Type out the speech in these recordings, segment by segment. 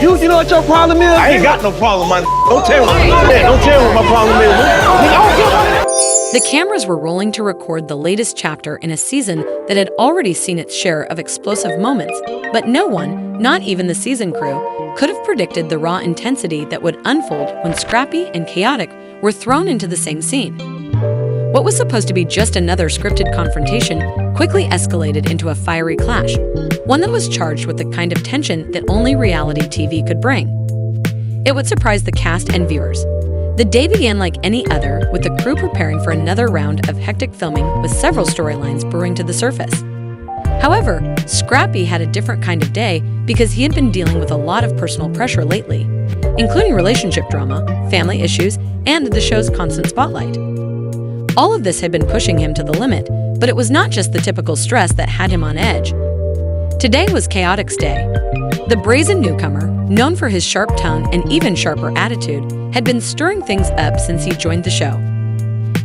You know what your problem is? I ain't got no problem, man. Don't tell me. Don't tell me what my problem is. Nigga, I don't care about it. The cameras were rolling to record the latest chapter in a season that had already seen its share of explosive moments, but no one, not even the season crew, could have predicted the raw intensity that would unfold when Scrappy and Khaotic were thrown into the same scene. What was supposed to be just another scripted confrontation quickly escalated into a fiery clash, one that was charged with the kind of tension that only reality TV could bring. It would surprise the cast and viewers. The day began like any other, with the crew preparing for another round of hectic filming with several storylines brewing to the surface. However, Scrappy had a different kind of day because he had been dealing with a lot of personal pressure lately, including relationship drama, family issues, and the show's constant spotlight. All of this had been pushing him to the limit, but it was not just the typical stress that had him on edge. Today was Khaotic's day. The brazen newcomer, known for his sharp tongue and even sharper attitude, had been stirring things up since he joined the show.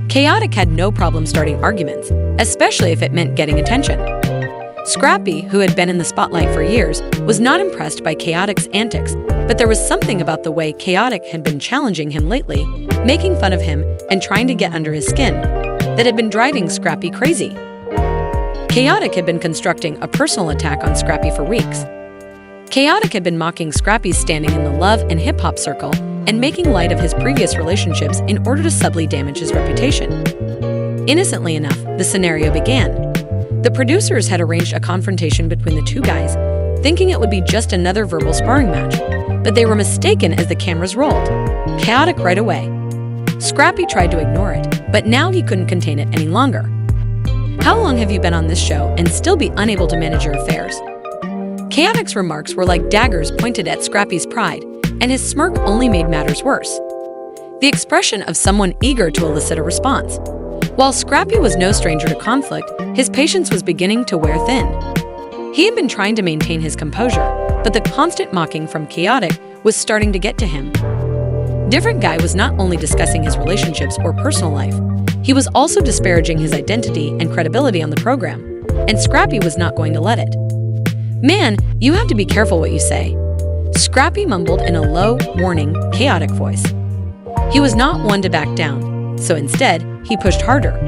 Khaotic had no problem starting arguments, especially if it meant getting attention. Scrappy, who had been in the spotlight for years, was not impressed by Khaotic's antics, but there was something about the way Khaotic had been challenging him lately, making fun of him and trying to get under his skin, that had been driving Scrappy crazy. Khaotic had been constructing a personal attack on Scrappy for weeks. Khaotic had been mocking Scrappy's standing in the love and hip-hop circle and making light of his previous relationships in order to subtly damage his reputation. Innocently enough, the scenario began. The producers had arranged a confrontation between the two guys, thinking it would be just another verbal sparring match, but they were mistaken as the cameras rolled. Khaotic right away. Scrappy tried to ignore it, but now he couldn't contain it any longer. How long have you been on this show and still be unable to manage your affairs? Khaotic's remarks were like daggers pointed at Scrappy's pride, and his smirk only made matters worse. The expression of someone eager to elicit a response. While Scrappy was no stranger to conflict, his patience was beginning to wear thin. He had been trying to maintain his composure, but the constant mocking from Khaotic was starting to get to him. Different Guy was not only discussing his relationships or personal life, he was also disparaging his identity and credibility on the program, and Scrappy was not going to let it. "Man, you have to be careful what you say," Scrappy mumbled in a low, warning, Khaotic voice. He was not one to back down, so instead, he pushed harder.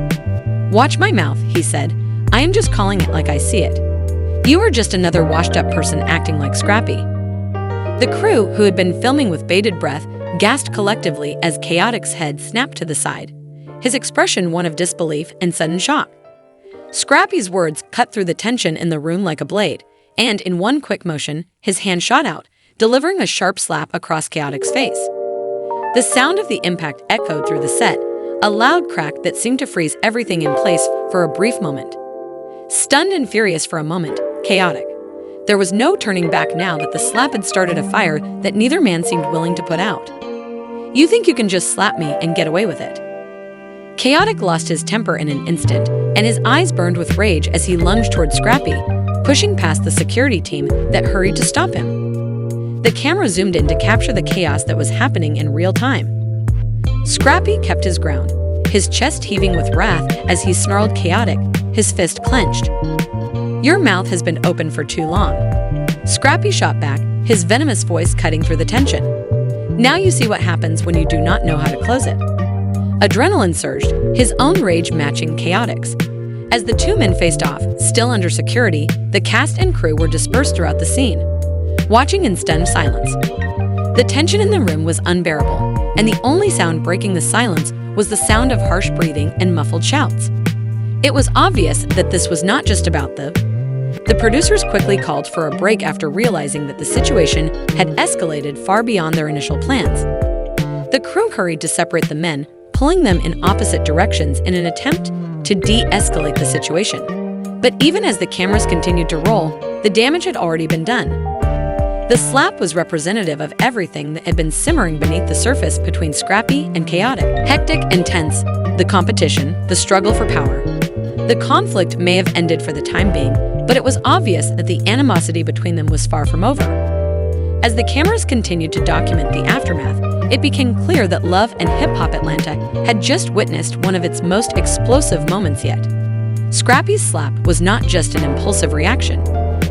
"Watch my mouth," he said. "I am just calling it like I see it. You are just another washed-up person acting like Scrappy." The crew, who had been filming with bated breath, gasped collectively as Khaotic's head snapped to the side, his expression one of disbelief and sudden shock. Scrappy's words cut through the tension in the room like a blade, and in one quick motion, his hand shot out, delivering a sharp slap across Khaotic's face. The sound of the impact echoed through the set, a loud crack that seemed to freeze everything in place for a brief moment. Stunned and furious for a moment, Khaotic. There was no turning back now that the slap had started a fire that neither man seemed willing to put out. "You think you can just slap me and get away with it?" Khaotic lost his temper in an instant, and his eyes burned with rage as he lunged toward Scrappy, pushing past the security team that hurried to stop him. The camera zoomed in to capture the chaos that was happening in real time. Scrappy kept his ground, his chest heaving with wrath as he snarled Khaotic, his fist clenched. "Your mouth has been open for too long." Scrappy shot back, his venomous voice cutting through the tension. "Now you see what happens when you do not know how to close it." Adrenaline surged, his own rage matching Khaotic's. As the two men faced off, still under security, the cast and crew were dispersed throughout the scene, watching in stunned silence. The tension in the room was unbearable, and the only sound breaking the silence was the sound of harsh breathing and muffled shouts. It was obvious that this was not just about the producers quickly called for a break after realizing that the situation had escalated far beyond their initial plans. The crew hurried to separate the men, pulling them in opposite directions in an attempt to de-escalate the situation. But even as the cameras continued to roll, the damage had already been done. The slap was representative of everything that had been simmering beneath the surface between Scrappy and Khaotic. Hectic and tense, the competition, the struggle for power. The conflict may have ended for the time being, but it was obvious that the animosity between them was far from over. As the cameras continued to document the aftermath, it became clear that Love and Hip Hop Atlanta had just witnessed one of its most explosive moments yet. Scrappy's slap was not just an impulsive reaction.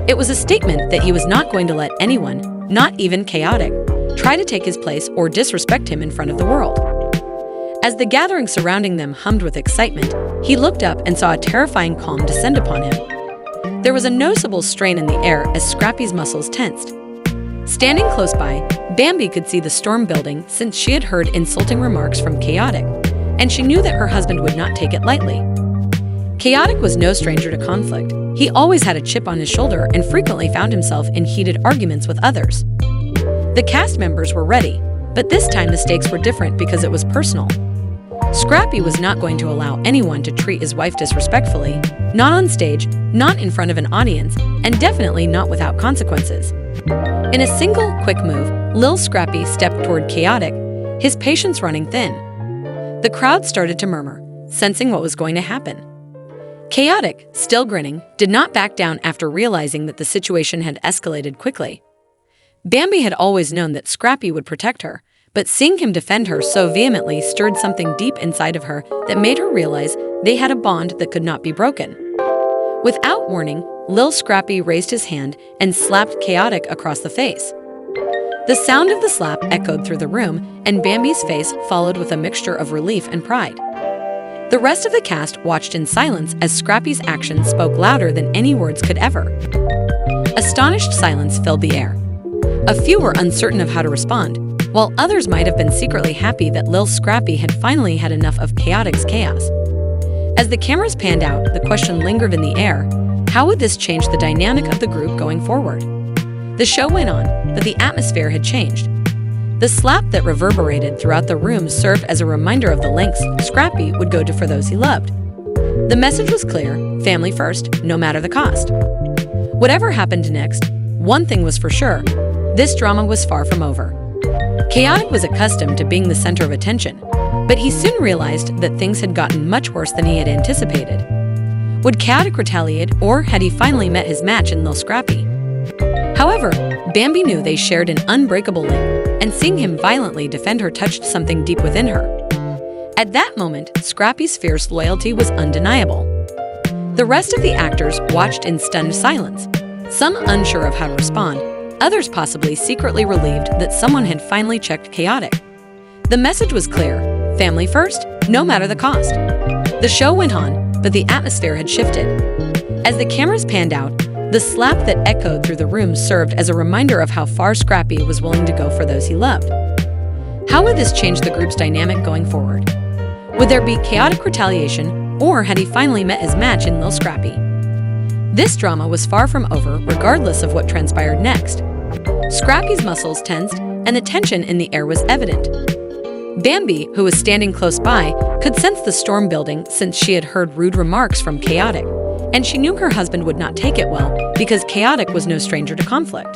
It was a statement that he was not going to let anyone, not even Khaotic, try to take his place or disrespect him in front of the world. As the gathering surrounding them hummed with excitement, he looked up and saw a terrifying calm descend upon him. There was a noticeable strain in the air as Scrappy's muscles tensed. Standing close by, Bambi could see the storm building since she had heard insulting remarks from Khaotic, and she knew that her husband would not take it lightly. Khaotic was no stranger to conflict. He always had a chip on his shoulder and frequently found himself in heated arguments with others. The cast members were ready, but this time the stakes were different because it was personal. Scrappy was not going to allow anyone to treat his wife disrespectfully, not on stage, not in front of an audience, and definitely not without consequences. In a single, quick move, Lil Scrappy stepped toward Khaotic, his patience running thin. The crowd started to murmur, sensing what was going to happen. Khaotic, still grinning, did not back down after realizing that the situation had escalated quickly. Bambi had always known that Scrappy would protect her, but seeing him defend her so vehemently stirred something deep inside of her that made her realize they had a bond that could not be broken. Without warning, Lil Scrappy raised his hand and slapped Khaotic across the face. The sound of the slap echoed through the room, and Bambi's face followed with a mixture of relief and pride. The rest of the cast watched in silence as Scrappy's actions spoke louder than any words could ever. Astonished silence filled the air. A few were uncertain of how to respond, while others might have been secretly happy that Lil Scrappy had finally had enough of Khaotic's chaos. As the cameras panned out, the question lingered in the air: how would this change the dynamic of the group going forward? The show went on, but the atmosphere had changed. The slap that reverberated throughout the room served as a reminder of the lengths Scrappy would go to for those he loved. The message was clear: family first, no matter the cost. Whatever happened next, one thing was for sure: this drama was far from over. Khaotic was accustomed to being the center of attention, but he soon realized that things had gotten much worse than he had anticipated. Would Khaotic retaliate, or had he finally met his match in Lil Scrappy? However, Bambi knew they shared an unbreakable link, and seeing him violently defend her touched something deep within her. At that moment, Scrappy's fierce loyalty was undeniable. The rest of the actors watched in stunned silence, some unsure of how to respond, others possibly secretly relieved that someone had finally checked Khaotic. The message was clear: family first, no matter the cost. The show went on, but the atmosphere had shifted. As the cameras panned out, the slap that echoed through the room served as a reminder of how far Scrappy was willing to go for those he loved. How would this change the group's dynamic going forward? Would there be Khaotic retaliation, or had he finally met his match in Lil Scrappy? This drama was far from over, regardless of what transpired next. Scrappy's muscles tensed, and the tension in the air was evident. Bambi, who was standing close by, could sense the storm building since she had heard rude remarks from Khaotic, and she knew her husband would not take it well because Khaotic was no stranger to conflict.